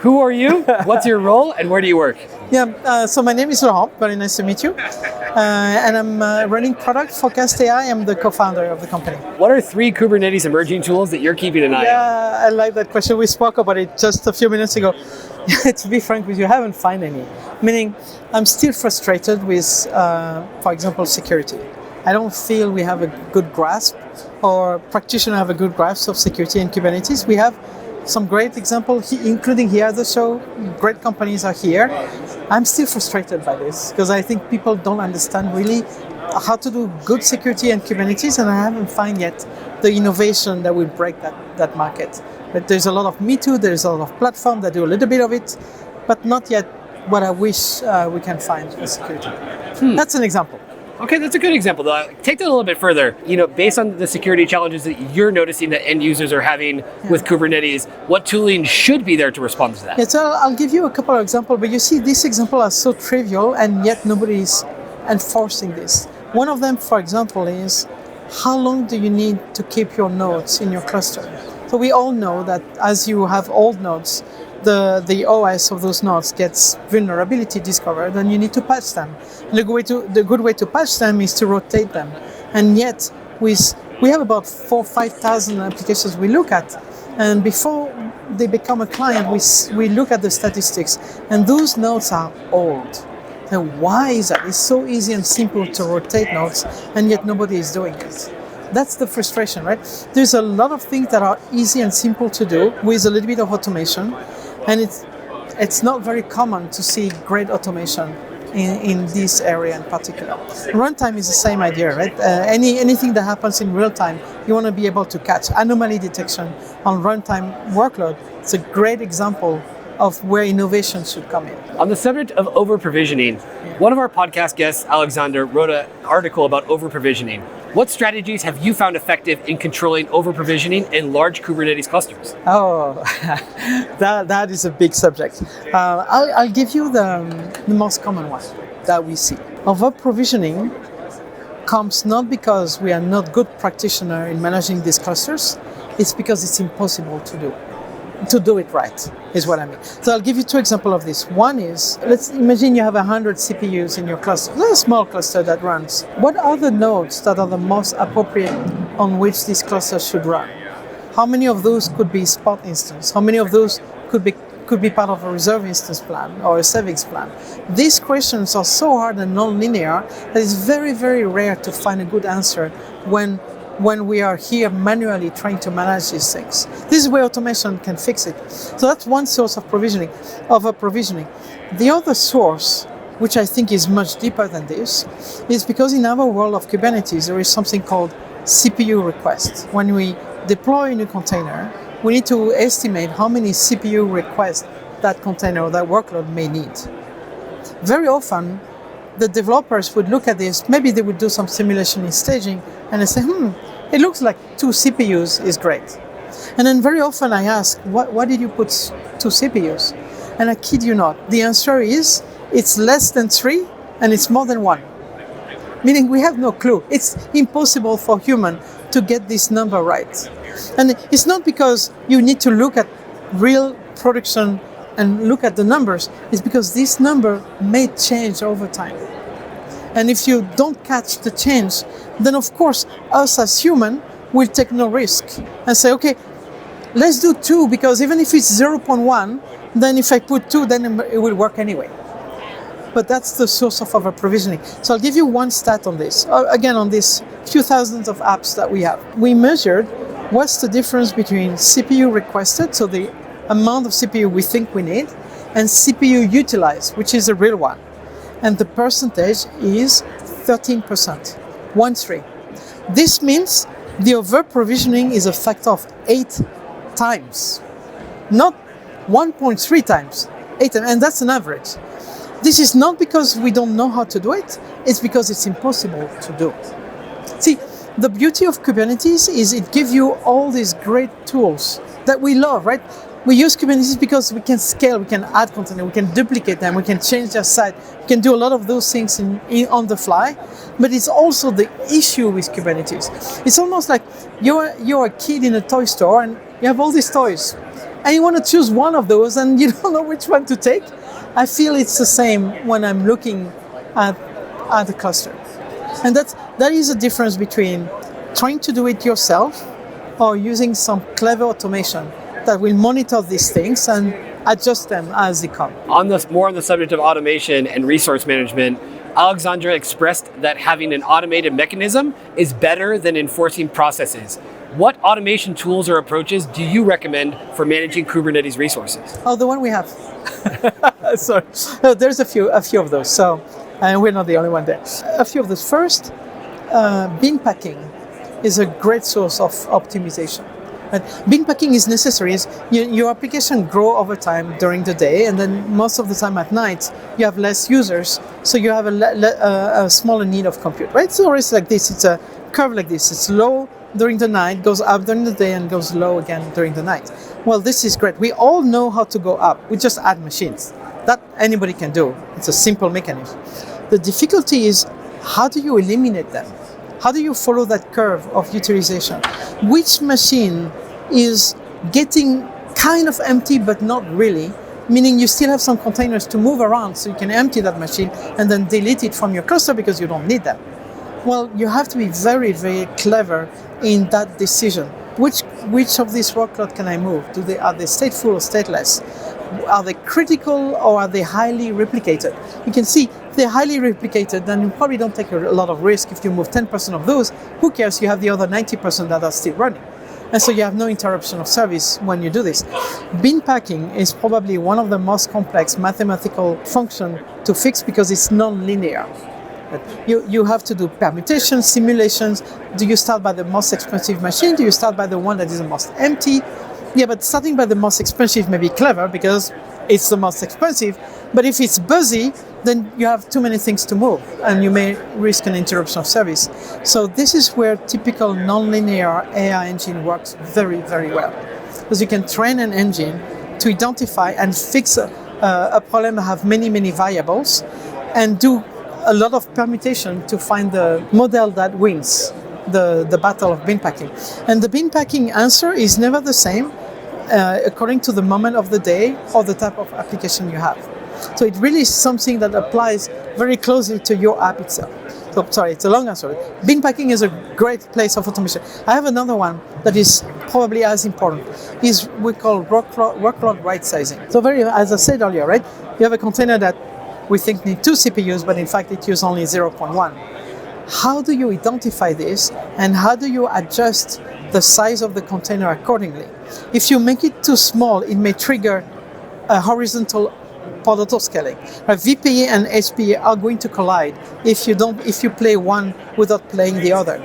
Who are you? What's your role? And where do you work? So my name is Laurent. Very nice to meet you. And I'm running product for Cast AI. I'm the co-founder of the company. What are 3 Kubernetes emerging tools that you're keeping an eye on? Yeah, I like that question. We spoke about it just a few minutes ago. To be frank with you, I haven't found any. Meaning, I'm still frustrated with, for example, security. I don't feel we have a good grasp, or practitioners have a good grasp of security in Kubernetes. We have some great examples, including here at the show. Great companies are here. I'm still frustrated by this because I think people don't understand really how to do good security in Kubernetes, and I haven't found yet the innovation that will break that market. But there's a lot of Me Too, there's a lot of platforms that do a little bit of it, but not yet what I wish we can find for security. That's an example. Okay, that's a good example. Though. Take that a little bit further. Based on the security challenges that you're noticing that end users are having with Kubernetes, what tooling should be there to respond to that? Yeah, so I'll give you a couple of examples, but you see, these examples are so trivial, and yet nobody is enforcing this. One of them, for example, is how long do you need to keep your nodes in your cluster? So we all know that as you have old nodes, the OS of those nodes gets vulnerability discovered, and you need to patch them. And the good way to patch them is to rotate them. And yet, we have about 4,000 or 5,000 applications we look at, and before they become a client, we look at the statistics, and those nodes are old. And why is that? It's so easy and simple to rotate nodes, and yet nobody is doing it. That's the frustration, right? There's a lot of things that are easy and simple to do with a little bit of automation, and it's not very common to see great automation in this area in particular. Runtime is the same idea, right? Anything that happens in real time, you want to be able to catch. Anomaly detection on runtime workload, it's a great example of where innovation should come in. On the subject of over-provisioning, one of our podcast guests, Alexander, wrote an article about over-provisioning. What strategies have you found effective in controlling over-provisioning in large Kubernetes clusters? Oh, that is a big subject. I'll give you the most common one that we see. Over-provisioning comes not because we are not good practitioners in managing these clusters, it's because it's impossible to do. To do it right, is what I mean. So I'll give you 2 examples of this. One is, let's imagine you have 100 CPUs in your cluster. It's a small cluster that runs. What are the nodes that are the most appropriate on which this cluster should run? How many of those could be spot instance? How many of those could be part of a reserve instance plan or a savings plan? These questions are so hard and non-linear that it's very, very rare to find a good answer when we are here manually trying to manage these things. This is where automation can fix it. So that's one source of provisioning. The other source, which I think is much deeper than this, is because in our world of Kubernetes, there is something called CPU requests. When we deploy a new container, we need to estimate how many CPU requests that container or that workload may need. Very often, the developers would look at this, maybe they would do some simulation in staging, and they say, it looks like 2 CPUs is great. And then very often I ask, why did you put 2 CPUs? And I kid you not, the answer is, it's less than 3 and it's more than 1. Meaning we have no clue. It's impossible for human to get this number right. And it's not because you need to look at real production and look at the numbers, it's because this number may change over time. And if you don't catch the change, then of course, us as human will take no risk and say, okay, let's do 2, because even if it's 0.1, then if I put 2, then it will work anyway. But that's the source of our provisioning. So I'll give you one stat on this. Again, on these few thousands of apps that we have. We measured what's the difference between CPU requested, so the amount of CPU we think we need, and CPU utilized, which is a real one. And the percentage is 13%, 1-3. This means the over-provisioning is a factor of 8 times, not 1.3 times, 8 times, and that's an average. This is not because we don't know how to do it, it's because it's impossible to do. See, the beauty of Kubernetes is it gives you all these great tools that we love, right? We use Kubernetes because we can scale, we can add container, we can duplicate them, we can change their site, we can do a lot of those things on the fly. But it's also the issue with Kubernetes. It's almost like you're a kid in a toy store and you have all these toys. and you want to choose one of those and you don't know which one to take. I feel it's the same when I'm looking at the cluster. And that is a difference between trying to do it yourself or using some clever automation that will monitor these things and adjust them as they come. On the subject of automation and resource management, Alexandra expressed that having an automated mechanism is better than enforcing processes. What automation tools or approaches do you recommend for managing Kubernetes resources? Oh, the one we have. Sorry. There's a few of those. So, and we're not the only one there. A few of those. First, bin packing is a great source of optimization. And bin packing is necessary. Your application grow over time during the day, and then most of the time at night you have less users, so you have a smaller need of compute, right? So it's like this. It's a curve like this. It's low during the night, goes up during the day, and goes low again during the night. Well, this is great. We all know how to go up. We just add machines. That anybody can do. It's a simple mechanism. The difficulty is, how do you eliminate them? How do you follow that curve of utilization? Which machine is getting kind of empty but not really, meaning you still have some containers to move around so you can empty that machine and then delete it from your cluster because you don't need them. Well, you have to be very, very clever in that decision. Which of these workloads can I move? Are they stateful or stateless? Are they critical or are they highly replicated? You can see if they're highly replicated, then you probably don't take a lot of risk. If you move 10% of those, who cares? You have the other 90% that are still running. And so you have no interruption of service when you do this. Bin packing is probably one of the most complex mathematical functions to fix because it's non-linear. You have to do permutations, simulations. Do you start by the most expensive machine? Do you start by the one that is the most empty? Yeah, but starting by the most expensive may be clever because it's the most expensive. But if it's busy, then you have too many things to move and you may risk an interruption of service. So this is where typical nonlinear AI engine works very, very well. Because you can train an engine to identify and fix a problem that have many, many variables and do a lot of permutation to find the model that wins the battle of bin packing. And the bin packing answer is never the same according to the moment of the day or the type of application you have. So it really is something that applies very closely to your app itself. So, sorry, it's a long answer. Bin packing is a great place of automation. I have another one that is probably as important. Is we call workload right sizing. So as I said earlier, right? You have a container that we think needs 2 CPUs, but in fact it uses only 0.1. How do you identify this and how do you adjust the size of the container accordingly? If you make it too small, it may trigger a horizontal pod autoscaling. VPA and HPA are going to collide if you play one without playing the other.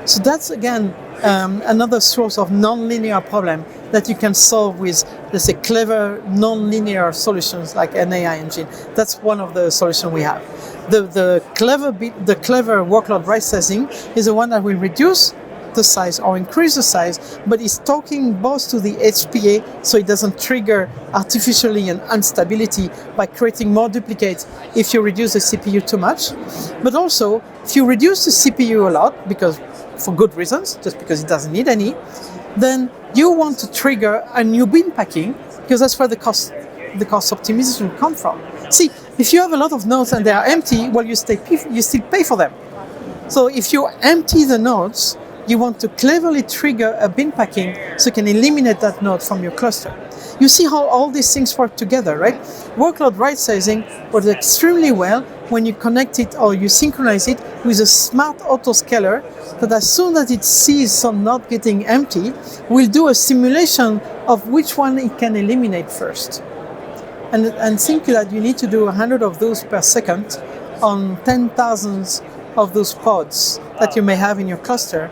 So that's again another source of non-linear problem that you can solve with, let's say, clever non-linear solutions like an AI engine. That's one of the solutions we have. The clever workload right sizing is the one that will reduce the size or increase the size, but it's talking both to the HPA so it doesn't trigger artificially an instability by creating more duplicates if you reduce the CPU too much. But also, if you reduce the CPU a lot, because for good reasons, just because it doesn't need any, then you want to trigger a new bin packing because that's where the cost optimization will come from. See, if you have a lot of nodes and they are empty, well, you still pay for them. So if you empty the nodes, you want to cleverly trigger a bin packing so you can eliminate that node from your cluster. You see how all these things work together, right? Workload right sizing works extremely well when you connect it or you synchronize it with a smart autoscaler that as soon as it sees some node getting empty, will do a simulation of which one it can eliminate first. And think that you need to do 100 of those per second on 10,000 of those pods that you may have in your cluster,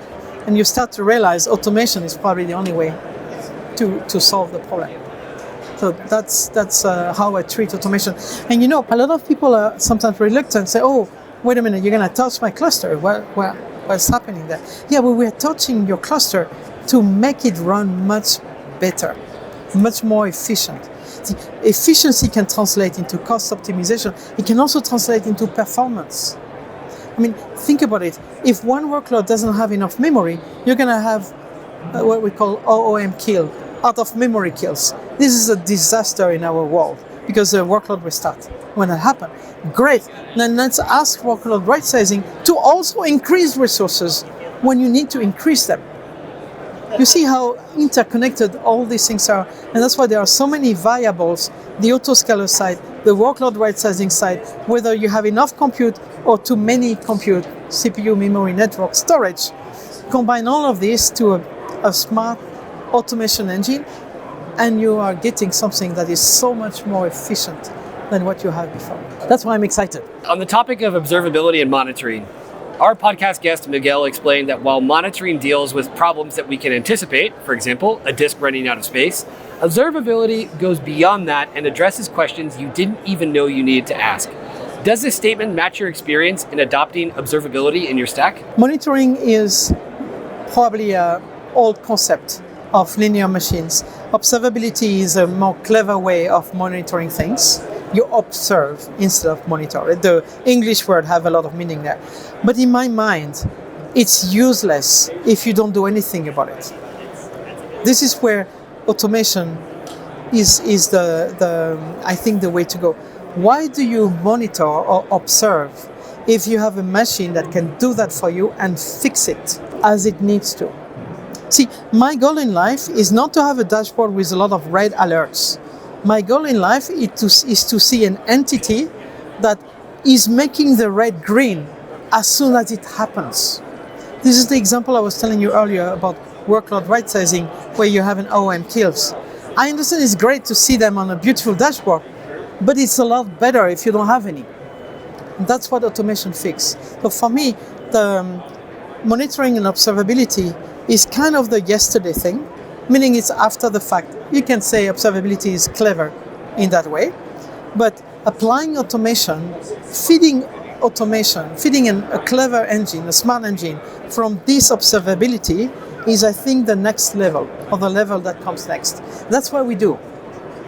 and you start to realize automation is probably the only way to solve the problem. So that's how I treat automation. And a lot of people are sometimes reluctant, say, oh, wait a minute, you're going to touch my cluster. What's happening there? Yeah, well, we're touching your cluster to make it run much better, much more efficient. The efficiency can translate into cost optimization. It can also translate into performance. I mean, think about it. If one workload doesn't have enough memory, you're going to have what we call OOM kill, out of memory kills. This is a disaster in our world because the workload will start. When that happens, great. Then let's ask workload right sizing to also increase resources when you need to increase them. You see how interconnected all these things are, and that's why there are so many variables, the autoscaler side, the workload right sizing side, whether you have enough compute or too many compute, CPU, memory, network, storage. Combine all of this to a smart automation engine, and you are getting something that is so much more efficient than what you had before. That's why I'm excited. On the topic of observability and monitoring, our podcast guest Miguel explained that while monitoring deals with problems that we can anticipate, for example, a disk running out of space, observability goes beyond that and addresses questions you didn't even know you needed to ask. Does this statement match your experience in adopting observability in your stack? Monitoring is probably an old concept of linear machines. Observability is a more clever way of monitoring things. You observe instead of monitor. The English word have a lot of meaning there. But in my mind, it's useless if you don't do anything about it. This is where automation is I think the way to go. Why do you monitor or observe if you have a machine that can do that for you and fix it as it needs to? See, my goal in life is not to have a dashboard with a lot of red alerts. My goal in life is to see an entity that is making the red green as soon as it happens. This is the example I was telling you earlier about workload right sizing, where you have an OM kills. I understand it's great to see them on a beautiful dashboard, but it's a lot better if you don't have any. And that's what automation fixes. So for me, the monitoring and observability is kind of the yesterday thing, meaning it's after the fact. You can say observability is clever in that way, but applying automation, feeding a clever engine, a smart engine from this observability is, I think, the next level, or the level that comes next. That's what we do.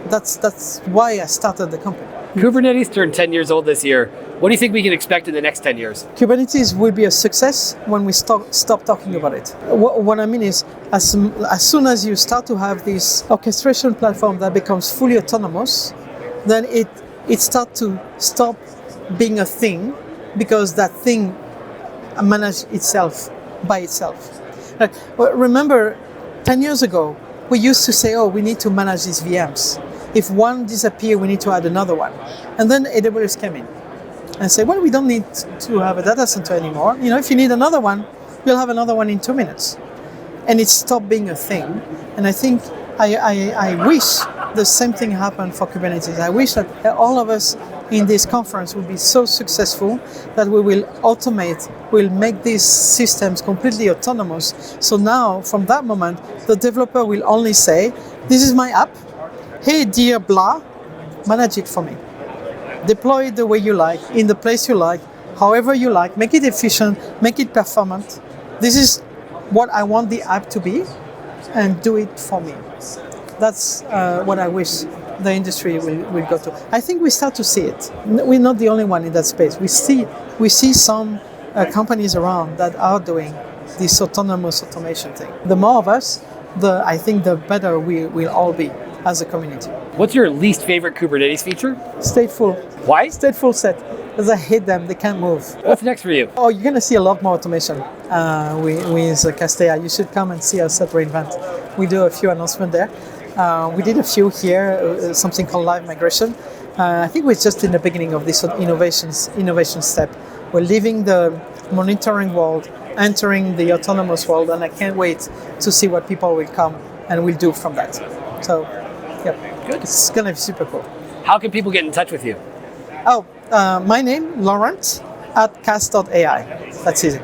That's why I started the company. Kubernetes turned 10 years old this year. What do you think we can expect in the next 10 years? Kubernetes will be a success when we stop talking about it. What I mean is, as soon as you start to have this orchestration platform that becomes fully autonomous, then it starts to stop being a thing, because that thing manages itself by itself. Like, remember, 10 years ago, we used to say, oh, we need to manage these VMs. If one disappears, we need to add another one. And then AWS came in and said, well, we don't need to have a data center anymore. If you need another one, you'll have another one in 2 minutes. And it stopped being a thing. And I think I wish the same thing happened for Kubernetes. I wish that all of us in this conference will be so successful that we will automate, we'll make these systems completely autonomous. So now, from that moment, the developer will only say, this is my app. Hey, dear blah, manage it for me. Deploy it the way you like, in the place you like, however you like, make it efficient, make it performant. This is what I want the app to be, and do it for me. That's what I wish the industry will go to. I think we start to see it. We're not the only one in that space. We see some companies around that are doing this autonomous automation thing. The more of us, I think the better we will all be as a community. What's your least favorite Kubernetes feature? Stateful. Why? Stateful set. Because I hate them, they can't move. What's next for you? Oh, you're going to see a lot more automation with Kaseya. You should come and see us at re:Invent. We do a few announcements there. We did a few here, something called live migration. I think we're just in the beginning of this innovation step. We're leaving the monitoring world, entering the autonomous world, and I can't wait to see what people will come and will do from that. So, yeah, good. It's going to be super cool. How can people get in touch with you? Oh, my name, Laurent, @cast.ai. That's easy.